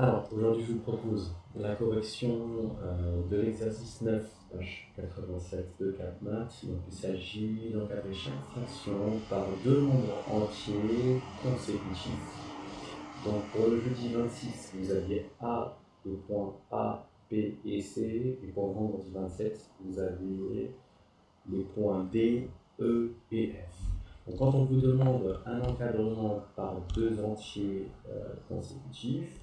Alors, aujourd'hui, je vous propose la correction de l'exercice 9, page 87 de CapMath. Donc, il s'agit d'encadrer chaque fraction par deux nombres entiers consécutifs. Donc, pour le jeudi 26, vous aviez A, le point A, B et C. Et pour le vendredi 27, vous aviez les points D, E et F. Donc, quand on vous demande un encadrement par deux entiers consécutifs,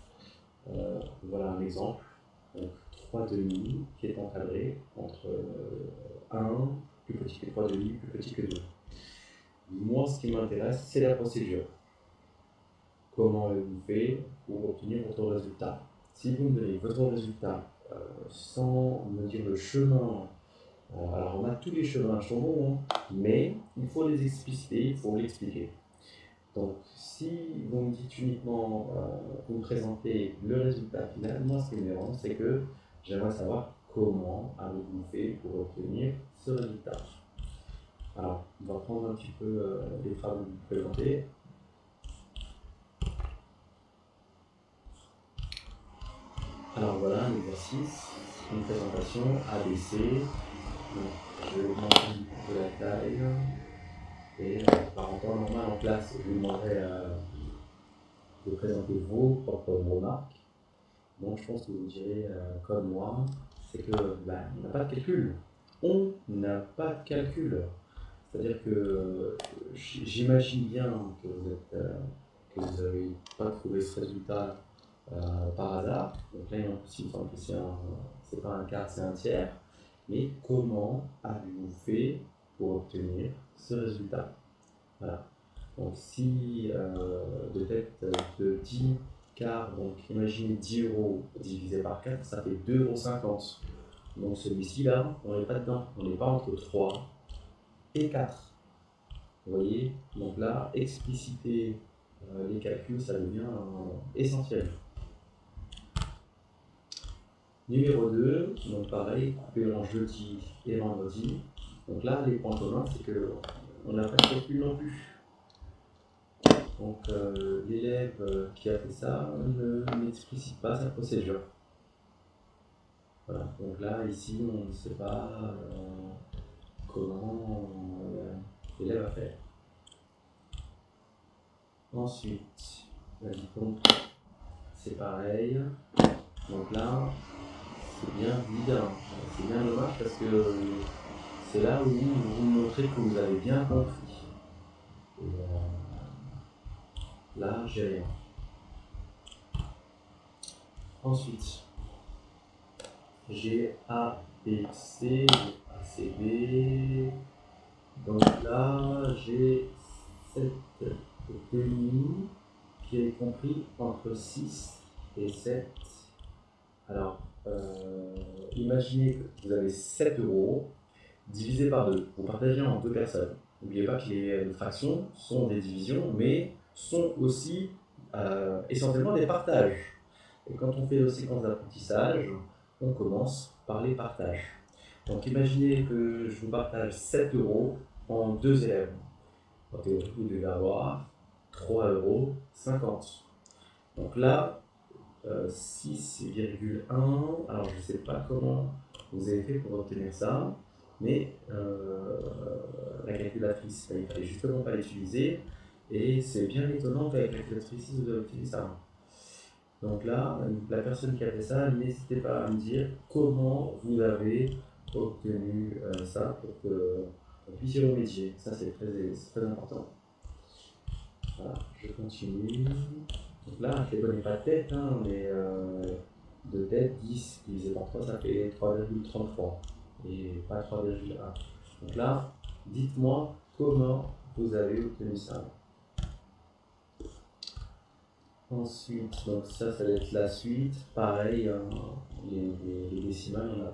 voilà un exemple. Donc 3 demi qui est encadré entre 1 plus petit que 3 demi, plus petit que 2. Moi, ce qui m'intéresse, c'est la procédure. Comment vous faites pour obtenir votre résultat. Si vous me donnez votre résultat sans me dire le chemin, alors on a tous les chemins sont bons, hein, mais il faut les expliciter, il faut l'expliquer. Donc, si vous me dites uniquement, vous me présentez le résultat final, moi ce qui me dérange, c'est que j'aimerais savoir comment avez-vous fait pour obtenir ce résultat. Alors, on va prendre un petit peu les travaux que vous présentez. Alors voilà, l'exercice, une présentation ABC. Donc, je vais augmenter un peu la taille. Et par en temps normal en classe, je vous demanderai de présenter vos propres remarques. Donc je pense que vous direz comme moi, c'est que on n'a pas de calcul. On n'a pas de calcul. C'est-à-dire que j'imagine bien que que vous n'avez pas trouvé ce résultat par hasard. Donc là, il me semble que c'est pas un quart, c'est un tiers. Mais comment avez-vous fait pour obtenir ce résultat? Voilà. Donc si de tête de 10 quarts, donc imaginez 10 euros divisé par 4, ça fait 2,50 €. Donc celui-ci là, on n'est pas dedans, on n'est pas entre 3 et 4. Vous voyez? Donc là, expliciter les calculs, ça devient essentiel. Numéro 2, donc pareil, couper en jeudi et vendredi. Donc là, les points communs, c'est qu'on n'a pas de calcul non plus. Donc l'élève qui a fait ça n'explicite pas sa procédure. Voilà. Donc là, ici, on ne sait pas comment l'élève a fait. Ensuite, la dictée, c'est pareil. Donc là, c'est bien vide. C'est bien dommage parce que c'est là où vous montrez que vous avez bien compris. Et là, j'ai rien. Ensuite, j'ai A, B, C, A, C, B. Donc là, j'ai 7 demi qui est compris entre 6 et 7. Alors, imaginez que vous avez 7 euros divisé par 2. Vous partagez en deux personnes. N'oubliez pas que les fractions sont des divisions, mais sont aussi essentiellement des partages. Et quand on fait nos séquences d'apprentissage, on commence par les partages. Donc imaginez que je vous partage 7 euros en deux élèves. En théorie, vous devez avoir 3,50 €. Donc là, 6,1. Alors je ne sais pas comment vous avez fait pour obtenir ça, mais la calculatrice, il ne fallait justement pas l'utiliser. Et c'est bien étonnant qu'avec la calculatrice, vous avez obtenu ça. Donc là, la personne qui a fait ça, n'hésitez pas à me dire comment vous avez obtenu ça pour que on puisse y remédier. Ça, c'est très important. Voilà, je continue. Donc là, je ne les connais pas de tête, hein, mais de tête, 10 divisé par 3, ça fait 3,33 et pas 3,1. Donc là, dites-moi comment vous avez obtenu ça. Ensuite, donc ça va être la suite. Pareil, les décimales,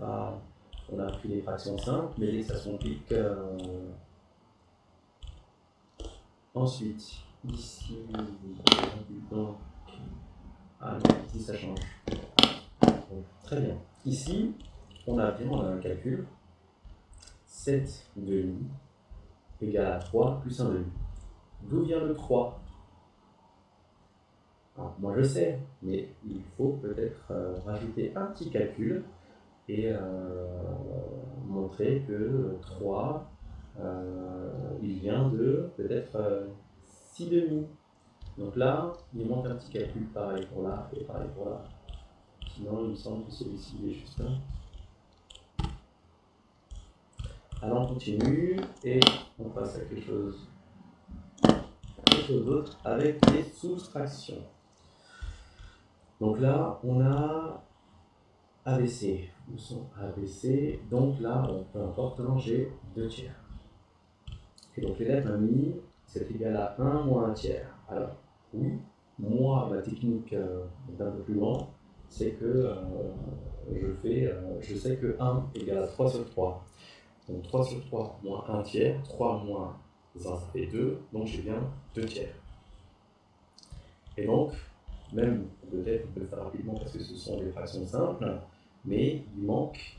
on a pris les fractions simples, mais dès que ça se complique. Ensuite, ici, donc, ah non, ici ça change. Donc, très bien. Ici, on a un calcul. 7 demi égale à 3 plus 1 demi. D'où vient le 3? Alors, moi je sais, mais il faut peut-être rajouter un petit calcul et montrer que 3, il vient de peut-être 6 demi. Donc là, il manque un petit calcul pareil pour là et pareil pour là. Sinon, il me semble que celui-ci est juste un. Alors on continue et on passe à quelque chose d'autre avec les soustractions. Donc là, on a ABC. Où sont ABC? Donc là, peu importe, j'ai 2 tiers. Et donc l'élève m'a mis, c'est égal à 1 moins 1 tiers. Alors, oui, moi, ma technique d'un peu plus grand, c'est que je sais que 1 égale à 3 sur 3. Donc 3 sur 3 moins 1 tiers, 3 moins 1, ça fait 2, donc j'ai bien 2 tiers. Et donc, même peut-être on peut le faire rapidement parce que ce sont des fractions simples, mais il manque,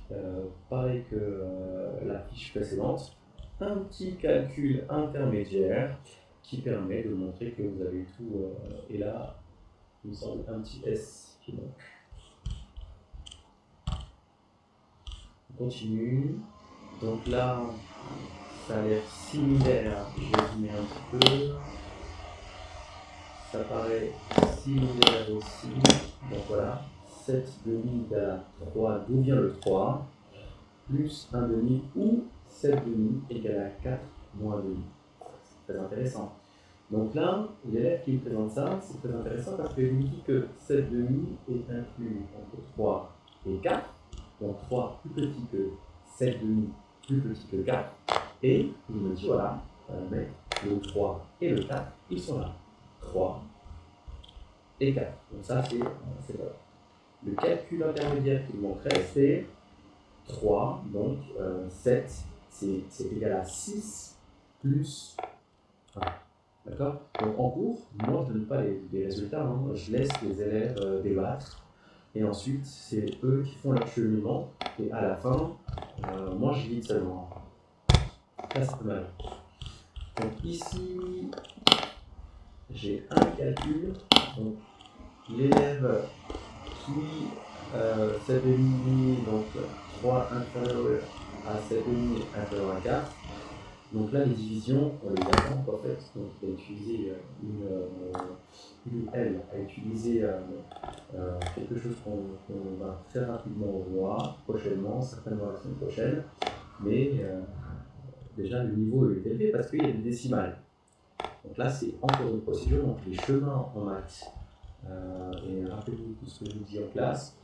pareil que la fiche précédente, un petit calcul intermédiaire qui permet de montrer que vous avez tout. Et là, il me semble un petit S qui manque. On continue. Donc là, ça a l'air similaire. Je vais zoomer un petit peu. Ça paraît similaire aussi. Donc voilà, 7 demi égale à 3. D'où vient le 3? Plus 1 demi ou 7 demi égale à 4 moins 1 demi. C'est très intéressant. Donc là, l'élève qui me présente ça, c'est très intéressant parce qu'il me dit que 7 demi est inclus entre 3 et 4. Donc 3 plus petit que 7 demi plus petit que 4. Et il me dit voilà, mais le 3 et le 4, ils sont là. 3 et 4. Donc ça, c'est vrai. Le calcul intermédiaire qui manquerait, c'est 3, donc 7, c'est égal à 6 plus 1. D'accord? Donc en cours, moi je ne donne pas les résultats, hein. Je laisse les élèves débattre. Et ensuite, c'est eux qui font leur cheminement. Et à la fin, moi je guide seulement. Ça, c'est pas mal. Donc ici, j'ai un calcul. Donc l'élève qui 7,5, donc 3 inférieur à 7,5 inférieur à 4. Donc là, les divisions, on les attend en fait. Donc il a utilisé elle a utilisé quelque chose qu'on va très rapidement voir prochainement, certainement la semaine prochaine. Mais déjà, le niveau est élevé parce qu'il y a des décimales. Donc là, c'est encore une procédure. Donc les chemins en maths, et rappelez-vous tout ce que je vous dis en classe,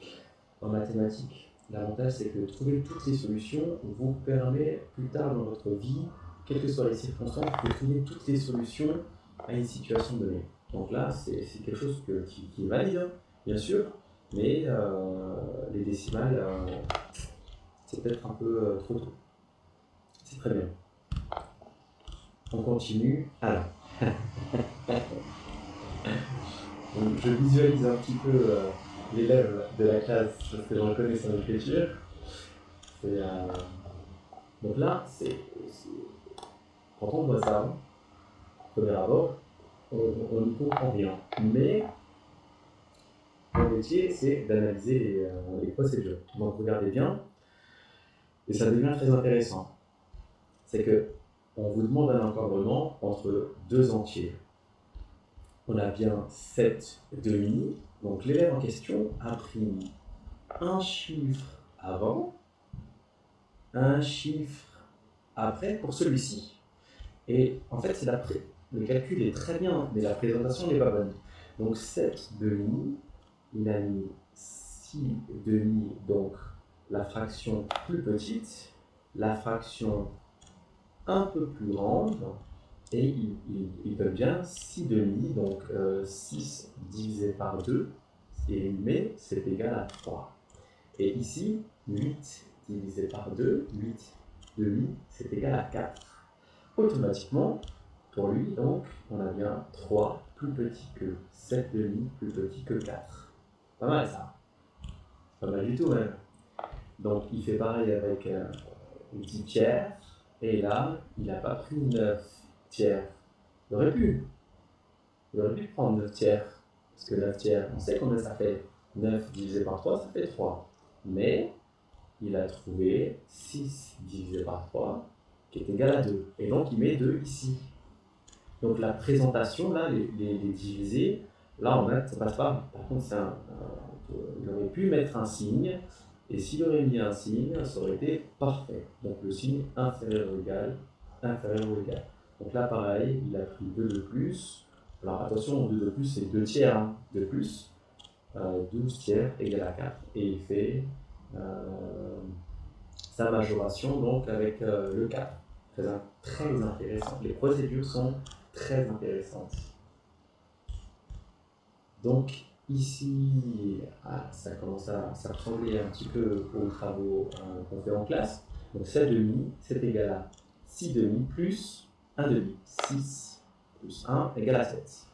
en mathématiques, l'avantage c'est que trouver toutes les solutions vous permet plus tard dans votre vie, quelles que soient les circonstances, de trouver toutes les solutions à une situation donnée. Donc là, c'est quelque chose qui est valide, hein, bien sûr, mais les décimales, c'est peut-être un peu trop tôt. C'est très bien. On continue. Alors, donc, je visualise un petit peu l'élève de la classe parce que je reconnais son écriture. Donc là, quand on voit ça, premier abord, on n'y comprend rien. Mais mon métier, c'est d'analyser les procédures. Donc regardez bien, et ça devient très intéressant. C'est que on vous demande un encadrement entre deux entiers. On a bien 7 demi. Donc l'élève en question a pris un chiffre avant, un chiffre après pour celui-ci. Et en fait, le calcul est très bien, mais la présentation n'est pas bonne. Donc 7 demi, il a mis 6 demi, donc la fraction plus petite, la fraction un peu plus grande, et il donne bien 6 demi, donc 6 divisé par 2, et il met c'est égal à 3. Et ici, 8 divisé par 2, 8 demi, c'est égal à 4. Automatiquement, pour lui, donc, on a bien 3 plus petit que 7 demi, plus petit que 4. Pas mal ça. Pas mal du tout même. Donc il fait pareil avec 10 tiers, et là, il n'a pas pris 9 tiers. Il aurait pu prendre 9 tiers. Parce que 9 tiers, on sait combien ça fait. 9 divisé par 3, ça fait 3. Mais il a trouvé 6 divisé par 3, qui est égal à 2. Et donc, il met 2 ici. Donc, la présentation, là, les divisés, là, ça passe pas. Par contre, il aurait pu mettre un signe. Et s'il aurait mis un signe, ça aurait été parfait. Donc, le signe inférieur ou égal, inférieur ou égal. Donc là, pareil, il a pris 2 de plus. Alors, attention, 2 de plus, c'est 2 tiers hein, de plus. 12 tiers égale à 4. Et il fait sa majoration donc avec le 4. Très intéressant. Les procédures sont très intéressantes. Donc ici, ça commence à ressembler un petit peu aux travaux qu'on fait en classe. Donc 7 demi, c'est égal à 6 demi plus 1 demi. 6 plus 1 égale à 7.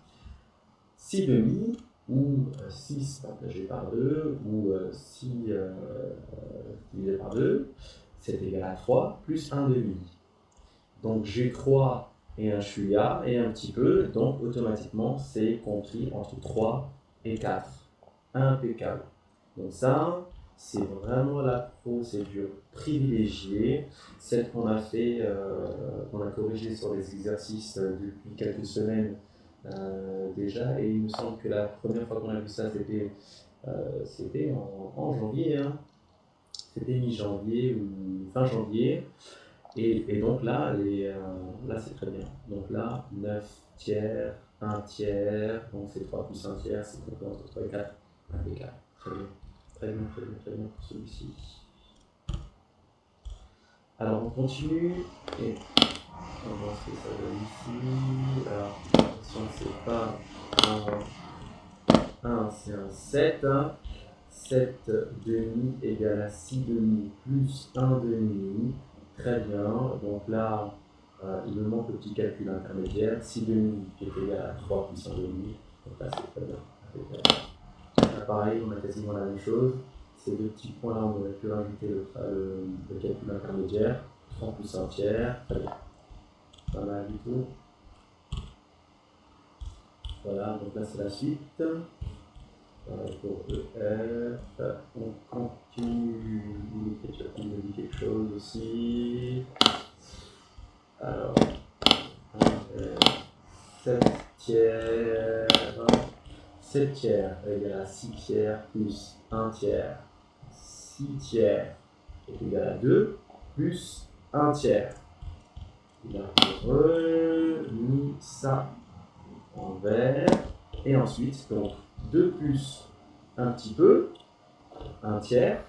6 demi, ou 6 partagé par 2, ou 6 divisé par 2, c'est égal à 3 plus 1 demi. Donc j'ai 3 et un chouïa et un petit peu, donc automatiquement c'est compris entre 3 et 4. Impeccable. Donc ça, c'est vraiment la procédure privilégiée, celle qu'on a fait, qu'on a corrigée sur les exercices depuis quelques semaines déjà, et il me semble que la première fois qu'on a vu ça, c'était en janvier, hein. C'était mi-janvier ou fin janvier. Et donc là, là c'est très bien. Donc là, 9 tiers, 1 tiers, donc c'est 3 plus 1 tiers, c'est compris entre 3 et 4. Impeccable. Très bien. Très bien, très bien, très bien pour celui-ci. Alors on continue et on va voir ce que ça donne ici. Alors attention, c'est pas un 1, c'est un 7. Hein. 7 demi égale à 6 demi plus 1 demi. Très bien. Donc là, il me manque le petit calcul intermédiaire. 6 demi qui est égal à 3 plus 1 demi. Donc là, c'est très bien. Là, pareil, on a quasiment la même chose. Ces deux petits points-là, on aurait pu rajouter le calcul intermédiaire. 3 plus 1 tiers. Très bien. Pas mal du tout. Voilà, donc là, c'est la suite. Pour EF, on continue. L'écriture qui me dit quelque chose aussi. Alors, 7 tiers. 7 tiers égale à 6 tiers plus 1 tiers. 6 tiers est égal à 2 plus 1 tiers. Il a remis ça en vert. Et ensuite, donc 2 plus un petit peu, 1 tiers,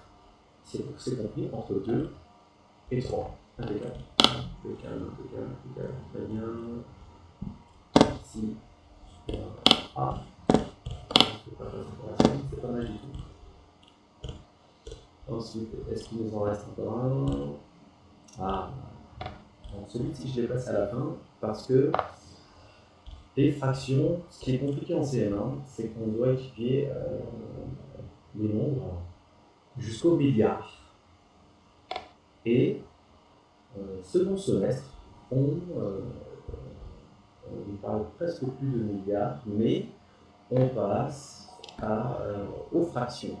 c'est compris entre 2 et 3. Impeccable. Impeccable. Très bien. Ici, A. C'est pas mal du tout. Ensuite, est-ce qu'il nous en reste encore un? Donc celui-ci, je l'ai passé à la fin parce que les fractions, ce qui est compliqué en CM1, c'est qu'on doit étudier les nombres jusqu'au milliard. Et second semestre, on ne parle presque plus de milliards, mais on passe aux fractions.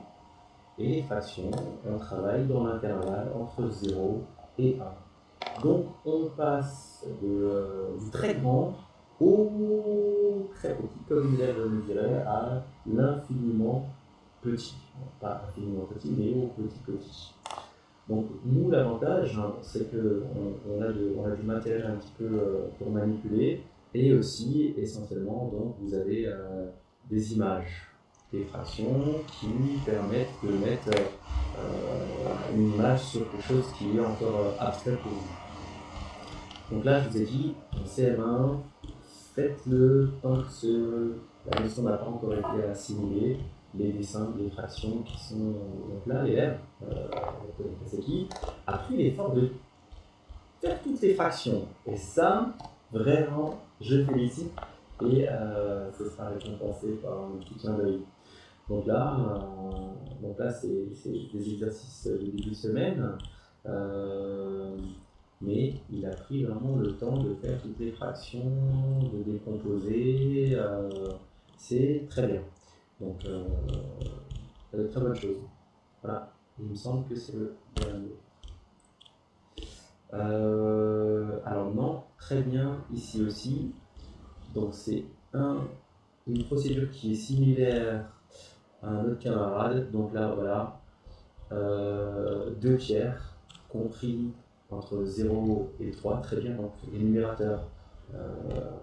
Et les fractions, on travaille dans l'intervalle entre 0 et 1. Donc on passe du très grand au très petit, comme il le dirait, à l'infiniment petit. Pas infiniment petit, mais au petit. Donc nous, l'avantage, hein, c'est qu'on a du matériel un petit peu pour manipuler, et aussi, essentiellement, donc, vous avez des images, des fractions qui permettent de mettre une image sur quelque chose qui est encore abstrait pour vous. Donc là, je vous ai dit, en CM1, faites-le tant que la notion n'a pas encore été assimilée. Les dessins, les fractions qui sont donc là, l'élève, c'est qui a pris l'effort de faire toutes les fractions. Et ça, vraiment, je félicite, et ce sera récompensé par un petit clin d'œil. Donc là c'est des exercices de début de semaine, mais il a pris vraiment le temps de faire toutes les fractions, de décomposer, c'est très bien. Donc, c'est de très bonnes choses. Voilà, il me semble que c'est le dernier. Alors non, très bien, ici aussi. Donc c'est une procédure qui est similaire à un autre camarade. Donc là, voilà, 2 tiers compris entre 0 et 3. Très bien, donc les numérateurs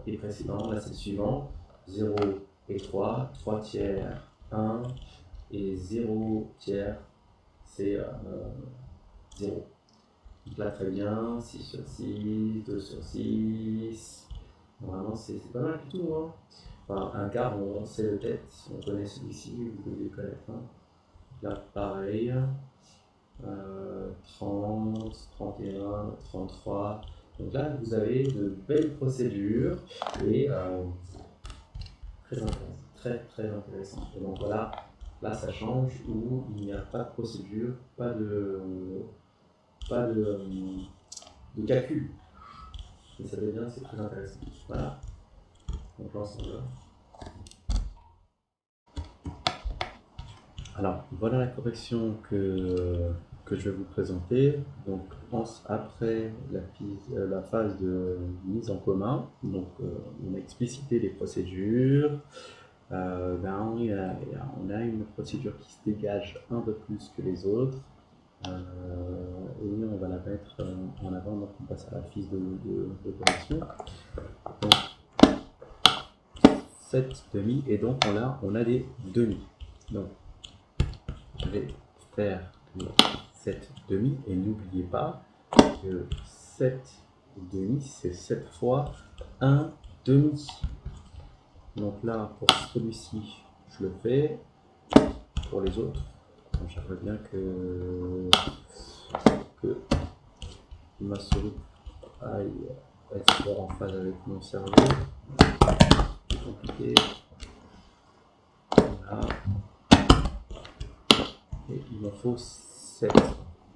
est précédent, là c'est le suivant. 0 et 3, 3 tiers, 1 et 0 tiers, c'est 0. Donc là, très bien, 6 sur 6, 2 sur 6. Normalement, c'est pas mal du tout. Hein. Enfin, un quart, on sait le tête, on connaît celui-ci, vous devez le connaître. Hein. Là, pareil, 30, 31, 33. Donc là, vous avez de belles procédures et très intéressantes. Très, très intéressantes. Et donc voilà, là, ça change où il n'y a pas de procédure, pas de calcul. Et ça devient, c'est très intéressant. Voilà. Donc l'ensemble. Alors, voilà la correction que je vais vous présenter. Donc, après la phase de mise en commun, donc on a explicité les procédures. On a une procédure qui se dégage un peu plus que les autres. Et on va la mettre en avant, donc on passe à la fiche de correction. Donc, 7 demi, et donc on a des demi. Donc, je vais faire 7 demi, et n'oubliez pas que 7 demi, c'est 7 fois 1 demi. Donc là, pour celui-ci, je le fais. Pour les autres, j'aimerais bien que ma souris aille être en phase avec mon cerveau. C'est compliqué. Voilà. Et il m'en faut 7.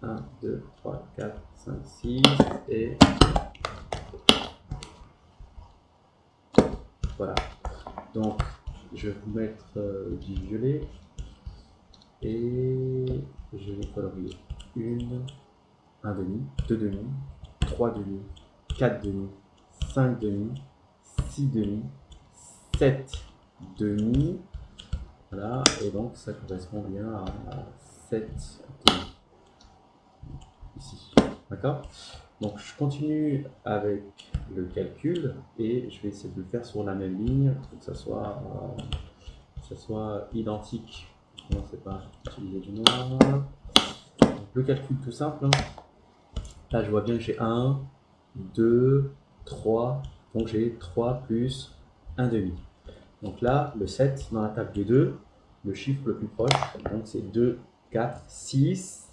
1, 2, 3, 4, 5, 6. Et voilà. Donc, je vais vous mettre du violet. Et je vais colorier 1 demi, 2 demi, 3 demi, 4 demi, 5 demi, 6 demi, 7 demi. Voilà, et donc ça correspond bien à 7 demi. Ici. D'accord? Donc je continue avec le calcul et je vais essayer de le faire sur la même ligne pour que ça soit identique. Non, c'est pas utiliser du noir. Donc, le calcul tout simple. Hein. Là, je vois bien que j'ai 1, 2, 3. Donc j'ai 3 plus 1 demi. Donc là, le 7 dans la table de 2, le chiffre le plus proche, donc c'est 2, 4, 6,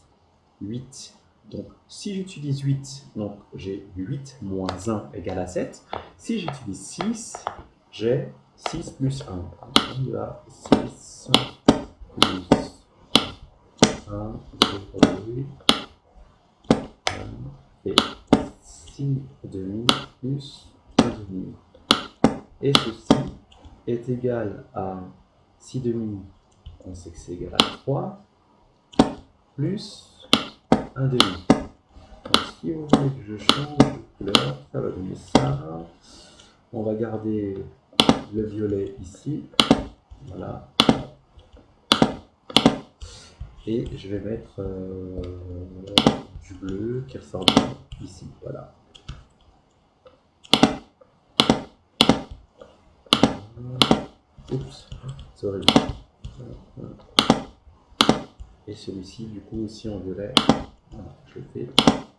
8. Donc si j'utilise 8, donc j'ai 8 moins 1 égale à 7. Si j'utilise 6, j'ai 6 plus 1. Donc il y a 6 plus 1, 2, et 6 demi plus 1 demi. Et ceci est égal à 6 demi, on sait que c'est égal à 3, plus 1 demi. Donc si vous voulez que je change de couleur, ça va donner ça. On va garder le violet ici. Voilà. Et je vais mettre du bleu qui ressort bien ici. Voilà. Oups, c'est horrible. Et celui-ci, du coup, aussi en violet. Voilà, je le fais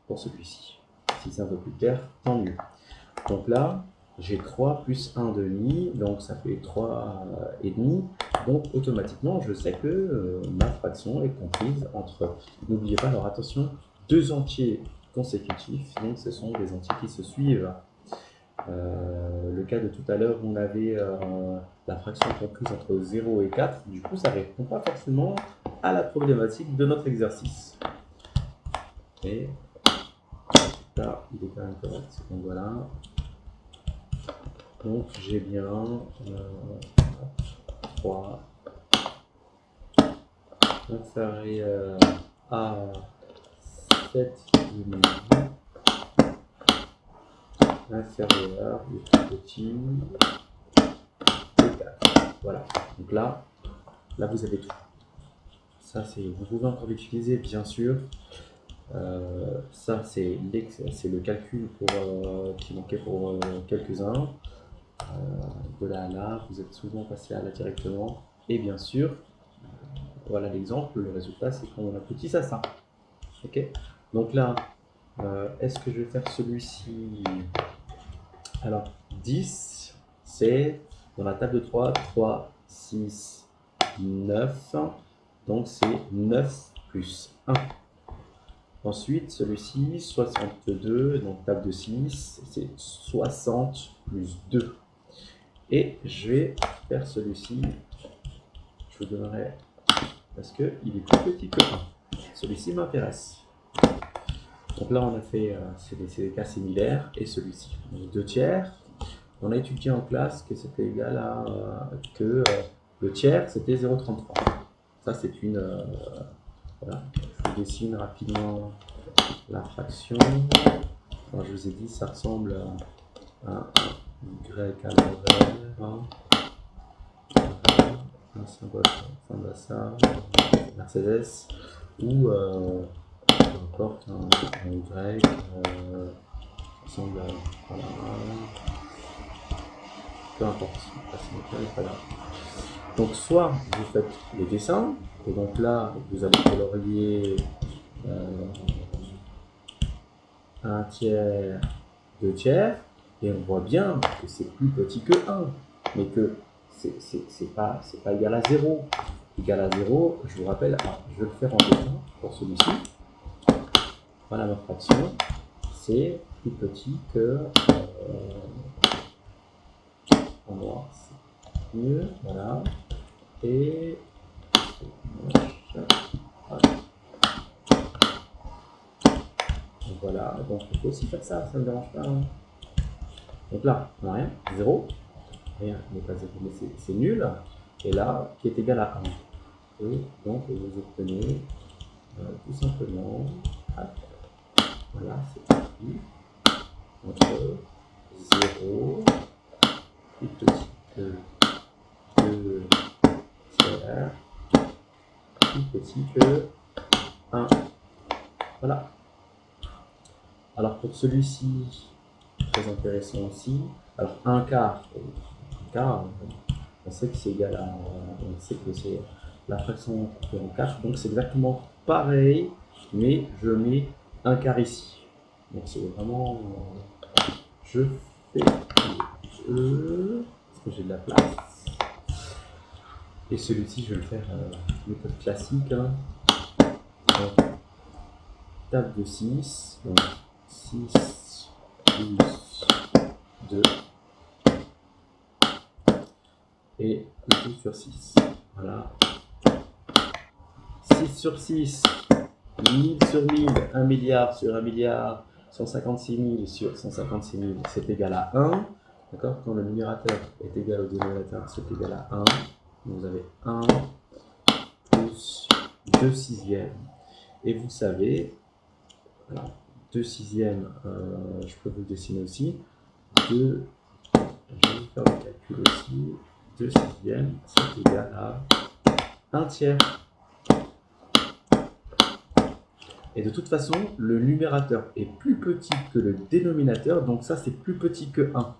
pour celui-ci. Si c'est un peu plus clair, tant mieux. Donc là, j'ai 3 plus 1 demi, donc ça fait 3 et demi. Donc automatiquement, je sais que ma fraction est comprise entre, n'oubliez pas, alors attention, 2 entiers consécutifs, donc ce sont des entiers qui se suivent. Le cas de tout à l'heure, on avait la fraction comprise entre 0 et 4, du coup ça ne répond pas forcément à la problématique de notre exercice. Et là, il est quand même correct. Donc voilà. Donc j'ai bien 3 inférieur à 7,5, inférieur, le plus petit, de 4. Voilà. Donc là vous avez tout. Ça, vous pouvez encore l'utiliser, bien sûr. Ça, c'est le calcul qui manquait pour quelques-uns. De là à là, vous êtes souvent passé à là directement. Et bien sûr, voilà l'exemple, le résultat, c'est qu'on aboutit à ça. Ok. Donc là, est-ce que je vais faire celui-ci? Alors, 10, c'est dans la table de 3, 3, 6, 9. Donc, c'est 9 plus 1. Ensuite, celui-ci, 62, donc table de 6, c'est 60 plus 2. Et je vais faire celui-ci, je vous donnerai, parce qu'il est plus petit que 1. Celui-ci m'intéresse. Donc là, on a fait, c'est des cas similaires, et celui-ci. 2 tiers, on a étudié en classe que c'était égal à, le tiers, c'était 0,33. Ça, c'est une, voilà, je vous dessine rapidement la fraction. Alors, je vous ai dit, ça ressemble à un Y à l'envers, un symbole ressemble à ça, Mercedes, ou peu importe, un Y ressemble à, voilà, peu importe, pas là. Donc soit vous faites les dessins, et donc là vous allez colorier un tiers, 2 tiers, et on voit bien que c'est plus petit que 1, mais que c'est pas égal à 0. Égal à 0, je vous rappelle, je vais le faire en dessin pour celui-ci. Voilà ma fraction, c'est plus petit que en noir, c'est mieux, voilà, et voilà, donc on peut aussi faire ça, ça ne me dérange pas. Hein. Donc là, on n'a rien, 0, rien n'est pas 0, mais c'est nul, et là, qui est égal à 1. Et donc, vous obtenez tout simplement, voilà, c'est parti, entre 0 plus petit que 2 tiers, plus petit que 1. Voilà. Alors pour celui-ci, très intéressant aussi, alors un quart, on sait que c'est égal à, on sait que c'est la fraction coupée en 4, donc c'est exactement pareil, mais je mets un quart ici. Donc c'est vraiment, je fais parce que j'ai de la place. Et celui-ci, je vais le faire méthode classique. Hein. Donc, table de 6, donc 6 plus 2 et le 2 sur 6. Voilà. 6 sur 6, 1000 sur 1000, 1 milliard sur 1 milliard, 156 000 sur 156 000, c'est égal à 1. D'accord? Quand le numérateur est égal au dénominateur, c'est égal à 1. Donc vous avez 1 plus 2 sixièmes. Et vous savez, alors, 2 sixièmes, je peux vous le dessiner aussi. 2, je vais faire le calcul aussi. 2 sixièmes, c'est égal à 1 tiers. Et de toute façon, le numérateur est plus petit que le dénominateur, donc ça c'est plus petit que 1.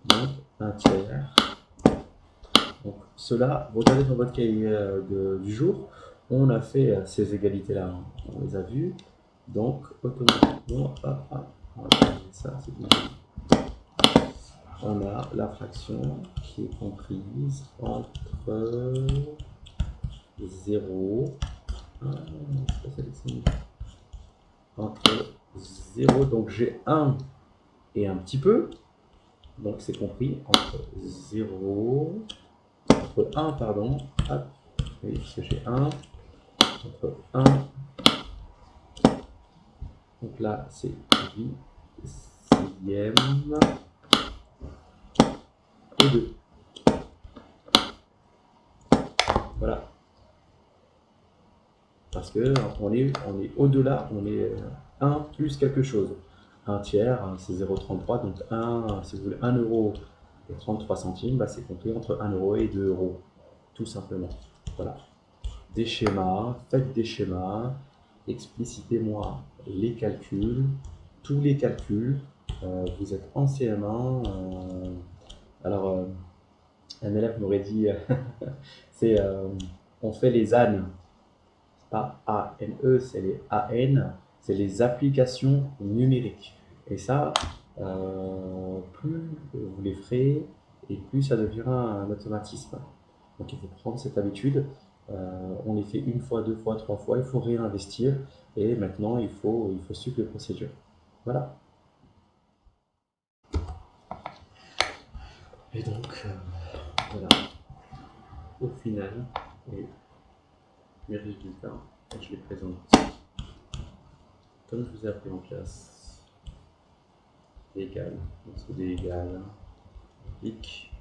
Donc 1 tiers. Donc cela, regardez dans votre cahier du jour, on a fait ces égalités-là, on les a vues. Donc automatiquement, on va faire ça, c'est bien. On a la fraction qui est comprise entre 0, entre 0, donc j'ai 1 et un petit peu, donc c'est compris entre 0, entre 1, pardon, hop, oui, parce que j'ai 1, entre 1, donc là c'est 8 sixième, et 2. Voilà. parce que on est au-delà, on est 1 plus quelque chose. 1 tiers, c'est 0,33, donc 1, si vous voulez, 1 euro et 33 centimes, bah, c'est compris entre 1 euro et 2 euros, tout simplement. Voilà. Des schémas, faites des schémas, explicitez-moi les calculs, tous les calculs. Vous êtes en CM1. Alors, un élève m'aurait dit, c'est on fait les ANE, pas A-N-E, c'est les A-N, c'est les applications numériques. Et ça, plus vous les ferez, et plus ça deviendra un automatisme. Donc il faut prendre cette habitude. On les fait une fois, deux fois, trois fois, il faut réinvestir, et maintenant il faut suivre les procédures. Voilà. Et donc, voilà, au final, et mes résultats, je les présente comme je vous ai appris en classe, égal, donc c'est des égales, hic,